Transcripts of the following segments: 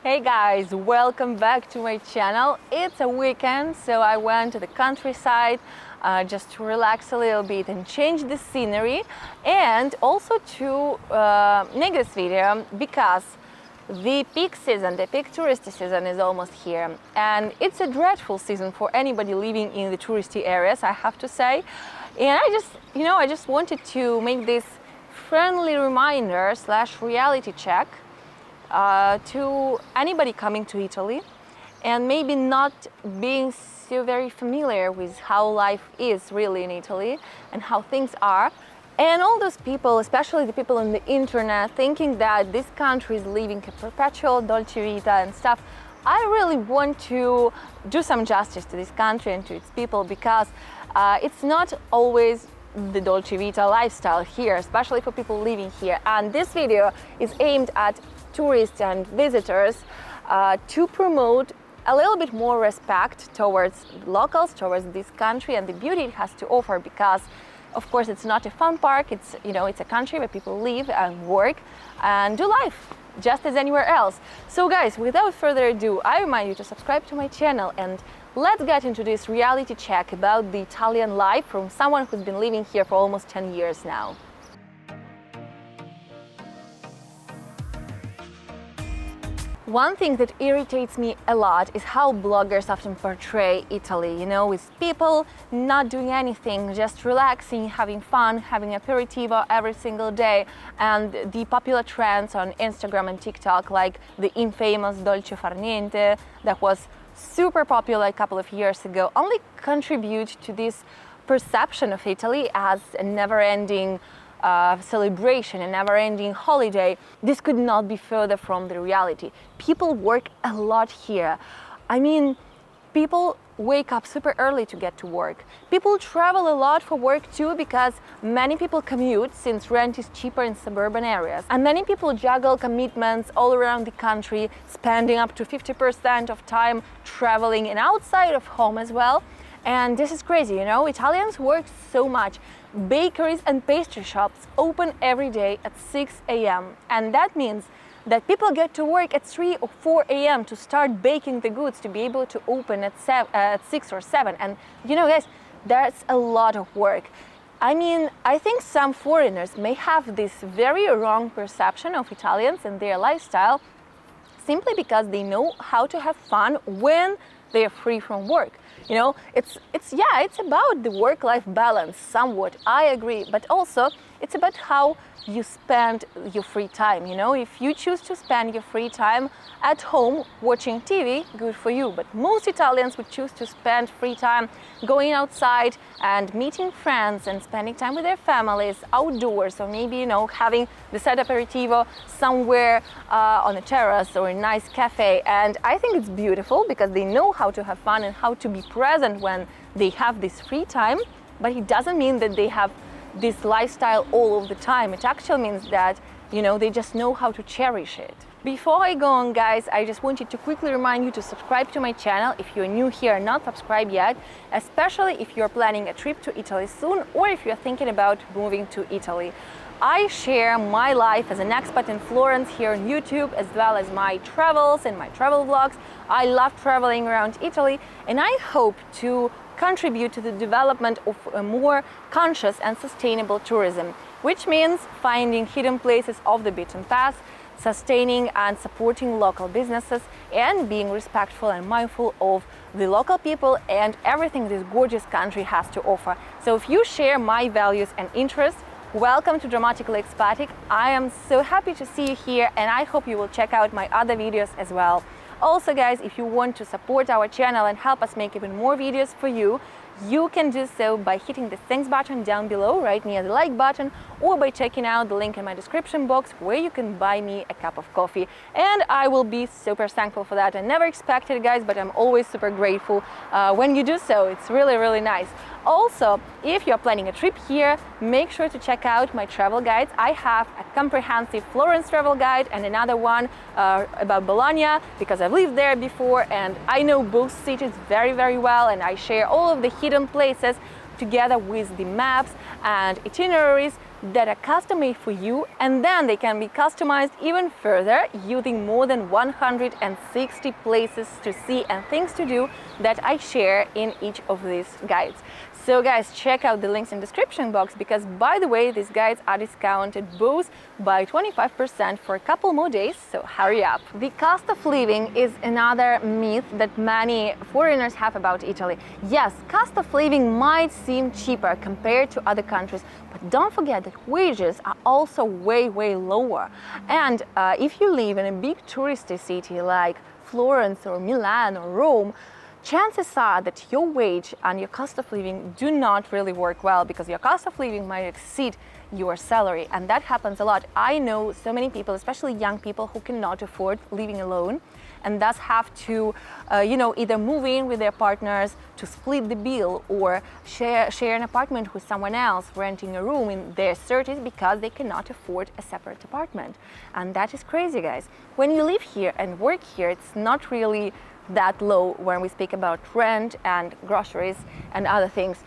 Hey guys, welcome back to my channel. It's a weekend, so I went to the countryside just to relax a little bit and change the scenery, and also to make this video because the peak season, the peak touristy season is almost here, and it's a dreadful season for anybody living in the touristy areas, I have to say. And I just wanted to make this friendly reminder / reality check to anybody coming to Italy and maybe not being so very familiar with how life is really in Italy and how things are. And all those people, especially the people on the internet, thinking that this country is living a perpetual dolce vita and stuff. I really want to do some justice to this country and to its people, because it's not always the dolce vita lifestyle here, especially for people living here. And this video is aimed at tourists and visitors to promote a little bit more respect towards locals, towards this country and the beauty it has to offer, because of course it's not a fun park, it's a country where people live and work and do life just as anywhere else. So guys, without further ado, I remind you to subscribe to my channel, and let's get into this reality check about the Italian life from someone who's been living here for almost 10 years now. One thing that irritates me a lot is how bloggers often portray Italy, with people not doing anything, just relaxing, having fun, having aperitivo every single day, and the popular trends on Instagram and TikTok, like the infamous dolce far niente that was super popular a couple of years ago, only contribute to this perception of Italy as a never-ending celebration, a never-ending holiday. This could not be further from the reality. People work a lot here. I mean, people wake up super early to get to work. People travel a lot for work too, because many people commute, since rent is cheaper in suburban areas. And many people juggle commitments all around the country, spending up to 50% of time traveling and outside of home as well. And this is crazy, Italians work so much. Bakeries and pastry shops open every day at 6 a.m. And that means that people get to work at 3 or 4 a.m. to start baking the goods to be able to open at 6 or 7. And guys, that's a lot of work. I mean, I think some foreigners may have this very wrong perception of Italians and their lifestyle simply because they know how to have fun when they are free from work. It's about the work-life balance somewhat, I agree, but also it's about how you spend your free time. If you choose to spend your free time at home watching TV, good for you. But most Italians would choose to spend free time going outside and meeting friends and spending time with their families outdoors, or maybe, having the set aperitivo somewhere on a terrace or a nice cafe. And I think it's beautiful because they know how to have fun and how to be present when they have this free time. But it doesn't mean that they have this lifestyle all of the time. It actually means that, they just know how to cherish it. Before I go on, guys, I just wanted to quickly remind you to subscribe to my channel if you're new here and not subscribed yet, especially if you're planning a trip to Italy soon, or if you're thinking about moving to Italy. I share my life as an expat in Florence here on YouTube, as well as my travels and my travel vlogs. I love traveling around Italy, and I hope to contribute to the development of a more conscious and sustainable tourism, which means finding hidden places off the beaten path, sustaining and supporting local businesses, and being respectful and mindful of the local people and everything this gorgeous country has to offer. So if you share my values and interests, welcome to Dramatically Expatic. I am so happy to see you here, and I hope you will check out my other videos as well. Also, guys, if you want to support our channel and help us make even more videos for you, you can do so by hitting the thanks button down below, right near the like button, or by checking out the link in my description box where you can buy me a cup of coffee. And I will be super thankful for that. I never expected it, guys, but I'm always super grateful when you do so. It's really, really nice. Also, if you're planning a trip here, make sure to check out my travel guides. I have a comprehensive Florence travel guide and another one about Bologna, because I've lived there before and I know both cities very, very well, and I share all of the hidden places together with the maps and itineraries that are custom made for you, and then they can be customized even further using more than 160 places to see and things to do that I share in each of these guides. So guys, check out the links in the description box, because by the way, these guides are discounted both by 25% for a couple more days, so hurry up. The cost of living is another myth that many foreigners have about Italy. Yes, cost of living might seem cheaper compared to other countries, but don't forget that wages are also way lower. And if you live in a big touristy city like Florence or Milan or Rome, chances are that your wage and your cost of living do not really work well, because your cost of living might exceed your salary, and that happens a lot. I know so many people, especially young people, who cannot afford living alone and thus have to either move in with their partners to split the bill, or share an apartment with someone else, renting a room in their 30s because they cannot afford a separate apartment. And that is crazy, guys. When you live here and work here, it's not really that low when we speak about rent and groceries and other things.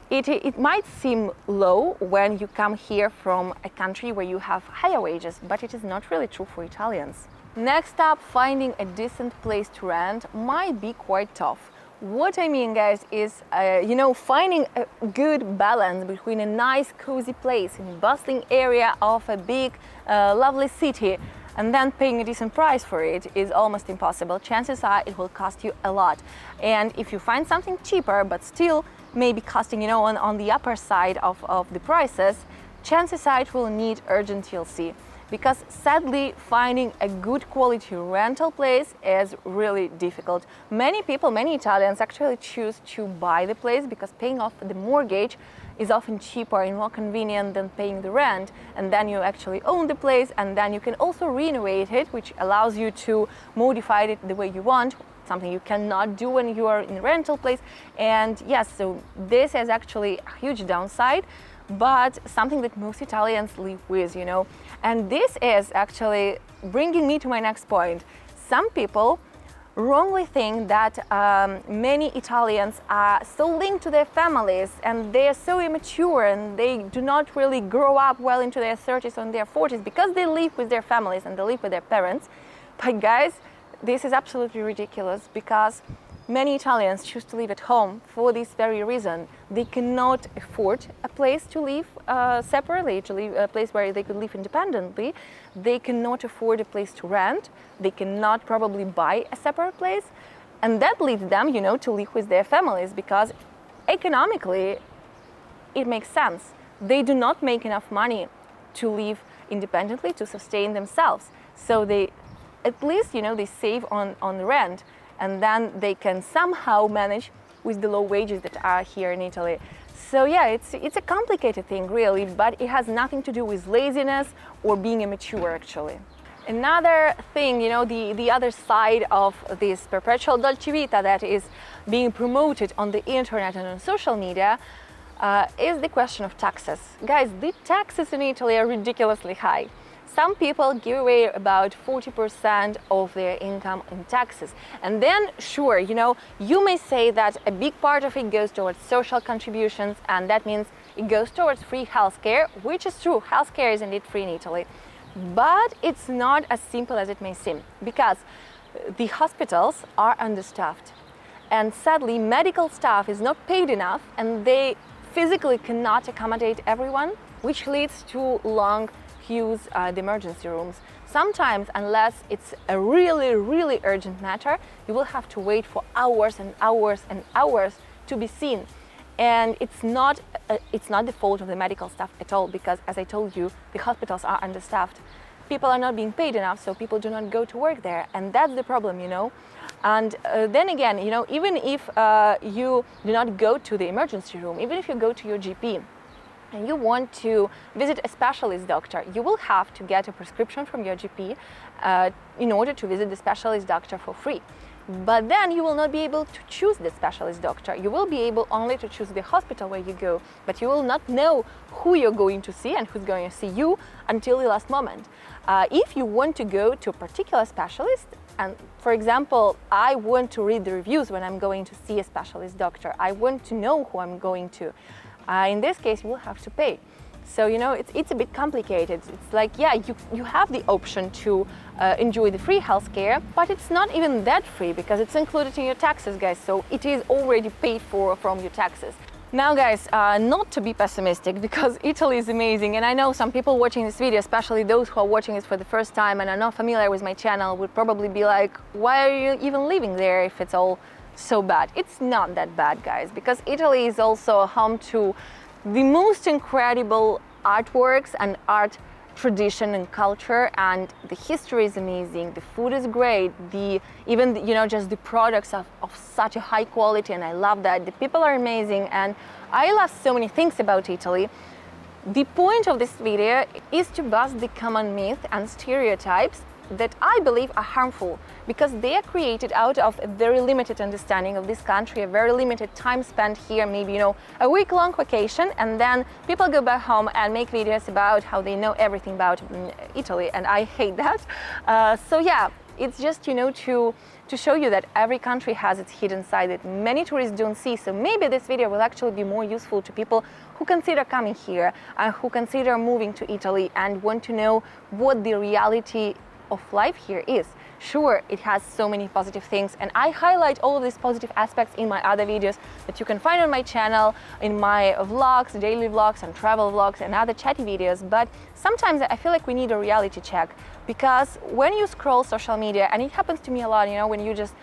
It might seem low when you come here from a country where you have higher wages, but it is not really true for Italians. Next up, finding a decent place to rent might be quite tough. What I mean, guys, is finding a good balance between a nice cozy place in a bustling area of a big lovely city and then paying a decent price for it is almost impossible. Chances are it will cost you a lot. And if you find something cheaper but still maybe costing on the upper side of the prices, chances are it will need urgent TLC. Because sadly, finding a good quality rental place is really difficult. Many people, many Italians actually choose to buy the place because paying off the mortgage is often cheaper and more convenient than paying the rent, and then you actually own the place, and then you can also renovate it, which allows you to modify it the way you want, something you cannot do when you are in a rental place. And yes, so this is actually a huge downside, but something that most Italians live with, And this is actually bringing me to my next point. Some people wrongly think that many Italians are so linked to their families and they are so immature and they do not really grow up well into their 30s or their 40s because they live with their families and they live with their parents. But guys, this is absolutely ridiculous, because many Italians choose to live at home for this very reason. They cannot afford a place to live separately, to live a place where they could live independently. They cannot afford a place to rent. They cannot probably buy a separate place. And that leads them, to live with their families, because economically it makes sense. They do not make enough money to live independently, to sustain themselves. So they, at least, they save on the rent, and then they can somehow manage with the low wages that are here in Italy. So yeah, it's a complicated thing really, but it has nothing to do with laziness or being immature actually. Another thing, the other side of this perpetual dolce vita that is being promoted on the internet and on social media is the question of taxes. Guys, the taxes in Italy are ridiculously high. Some people give away about 40% of their income in taxes. And then, sure, you may say that a big part of it goes towards social contributions, and that means it goes towards free healthcare, which is true. Healthcare is indeed free in Italy. But it's not as simple as it may seem, because the hospitals are understaffed. And sadly, medical staff is not paid enough, and they physically cannot accommodate everyone, which leads to long queues at the emergency rooms. Sometimes, unless it's a really urgent matter, you will have to wait for hours and hours and hours to be seen. And it's not the fault of the medical staff at all, because as I told you, the hospitals are understaffed. People are not being paid enough, so people do not go to work there, and that's the problem, And then again, even if you do not go to the emergency room, even if you go to your GP, and you want to visit a specialist doctor, you will have to get a prescription from your GP in order to visit the specialist doctor for free. But then you will not be able to choose the specialist doctor. You will be able only to choose the hospital where you go, but you will not know who you're going to see and who's going to see you until the last moment. If you want to go to a particular specialist, and for example, I want to read the reviews when I'm going to see a specialist doctor, I want to know who I'm going to. In this case, you will have to pay. So, you know, it's a bit complicated. It's like, yeah, you have the option to enjoy the free healthcare, but it's not even that free because it's included in your taxes, guys. So it is already paid for from your taxes. Now, guys, not to be pessimistic, because Italy is amazing, and I know some people watching this video, especially those who are watching it for the first time and are not familiar with my channel, would probably be like, why are you even living there if it's all so bad? It's not that bad, guys, because Italy is also home to the most incredible artworks and art tradition and culture, and the history is amazing, the food is great, even you know, just the products of such a high quality, and I love that. The people are amazing, and I love so many things about Italy. The point of this video is to bust the common myth and stereotypes that I believe are harmful, because they are created out of a very limited understanding of this country, a very limited time spent here, maybe, you know, a week-long vacation, and then people go back home and make videos about how they know everything about Italy, and I hate that. So yeah, it's just, you know, to show you that every country has its hidden side that many tourists don't see. So maybe this video will actually be more useful to people who consider coming here and who consider moving to Italy and want to know what the reality of life here is. Sure, it has so many positive things, and I highlight all of these positive aspects in my other videos that you can find on my channel, in my vlogs, daily vlogs and travel vlogs and other chatty videos. But sometimes I feel like we need a reality check, because when you scroll social media, and it happens to me a lot, you know, when you just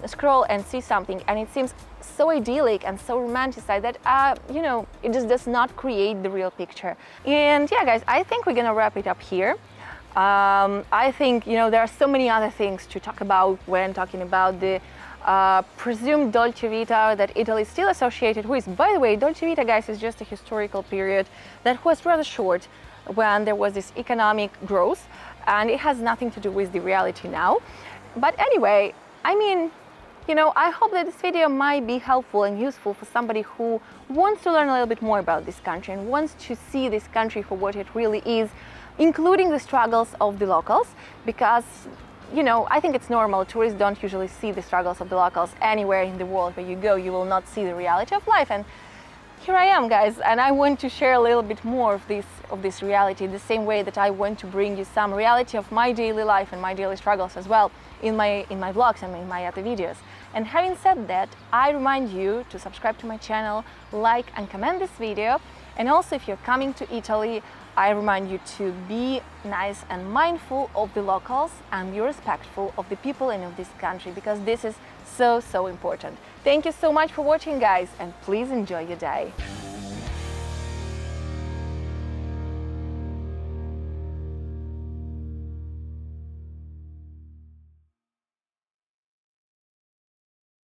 scroll and see something and it seems so idyllic and so romanticized that you know, it just does not create the real picture. And yeah, guys, I think we're gonna wrap it up here. I think, you know, there are so many other things to talk about when talking about the presumed dolce vita that Italy is still associated with. By the way, dolce vita, guys, is just a historical period that was rather short when there was this economic growth, and it has nothing to do with the reality now. But anyway, I mean, you know, I hope that this video might be helpful and useful for somebody who wants to learn a little bit more about this country and wants to see this country for what it really is, including the struggles of the locals, because, you know, I think it's normal. Tourists don't usually see the struggles of the locals. Anywhere in the world where you go, you will not see the reality of life. And here I am, guys, and I want to share a little bit more of this reality, the same way that I want to bring you some reality of my daily life and my daily struggles as well in my vlogs and in my other videos. And having said that, I remind you to subscribe to my channel, like and comment this video. And also, if you're coming to Italy, I remind you to be nice and mindful of the locals and be respectful of the people and of this country, because this is so important. Thank you so much for watching, guys, and please enjoy your day.